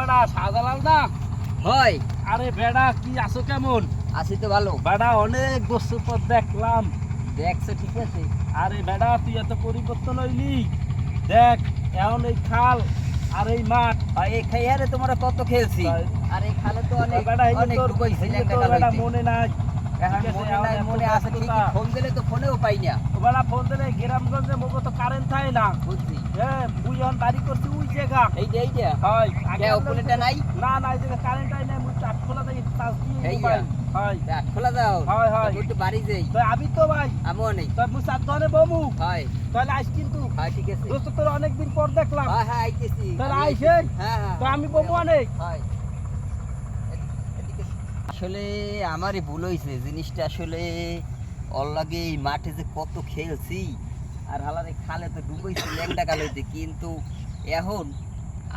বেড়া শাহজালাল না হয়। আরে বেড়া কি আছো কেমন? আছি তো ভালো। বেড়া অনেক বছর পর দেখলাম। দেখছো ঠিক আছে। আরে বেড়া তুই এত পরিবর্তন হইলি, দেখ এখন এই খাল আর এই মাঠ। আর এই খাইয়ারে তোমরা কত খেলছি, তাই। আর এই খালে তো অনেক বেড়া এই যে অনেক তোর ডুবাইছি এই যে লেঙ্গা তোর কাল বেড়া হইতে। মনে নাই। এখন ঠিক আছে, মনে এখন নাই, এত মনে আছে ব্যস্ততা। ঠিকই, ফোন দিলে তো ফোনেও পাই না। ও বেড়া ফোন দিলে গ্রামগঞ্জে মগো তো কারেন্ট থাকে না। বুঝছি। হ্যাঁ মুই এখন বাড়ি করছি ওই জায়গা। এইটা হয় কে ওপরেটা নাই? না না এই জায়গা কারেন্ট হয় না, মুই চাপ খোলা দেই চার্জ দিয়ে এই মোবাইল। হয় রাত খোলা দাও। হয়, হয়। তবে একটু বাড়ি যাই। তো আবি তো ভাই আমিও নেই। তোর মুই চাপ ধরে বমু হয় তাহলে আইস কিন্তু। হয় ঠিক আছে। দোস্ত তোর অনেকদিন পর দেখলাম। হ্যাঁ হ্যাঁ আইতেছি। তাহলে আমি আইস, আইতেছি। হ্যাঁ হ্যাঁ তো আমি বমু অনেক। হয়। আসলে আমারই ভুল হয়েছে, জিনিসটা আসলে ওর লাগে এই মাঠে যে কত খেলছি, আর হালারে খালে তো ডুবেছি ল্যাংটা কাল হইতে, কিন্তু এখন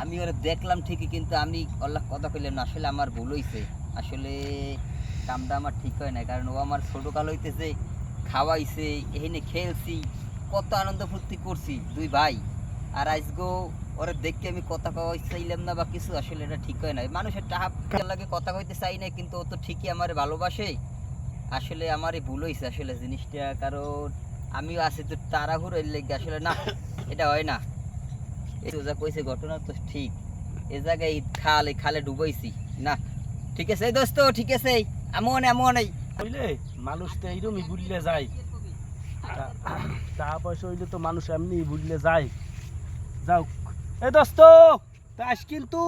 আমি ওরা দেখলাম ঠিকই, কিন্তু আমি ওর কথা কইলাম না। আসলে আমার ভুল হয়েছে, আসলে কামটা আমার ঠিক হয় না, কারণ ও আমার ছোটো কাল হইতেছে খাওয়াইছে, এখানে খেলছি, কত আনন্দ ফুর্তি করছি দুই ভাই, আর আজগো ওরা দেখতে আমি কথা কওয়াই চাইলাম না বা কিছু, আসলে এটা ঠিক হয় না। মানুষের টাকা লাগে কথা কইতে চাই না, কিন্তু ও তো ঠিকই আমার ভালোবাসে। আসলে আমারই ভুল হয়েছে আসলে জিনিসটা, কারণ আমিও আছি তো তাড়াহুড়োর লেগে, আসলে না এটা হয় না। এই যা কইছে ঘটনা তো ঠিক, এ জায়গায় এই খালে ডুবাইছি না। ঠিক আছে দোস্ত, ঠিক আছে, এমন এই বুঝলে মানুষ তো এইরকমই ভুললে যায়। টাকা পয়সা হইলে তো মানুষ এমনি ভুললে যায়। যাও এ দোস্ত তা আস কিন্তু।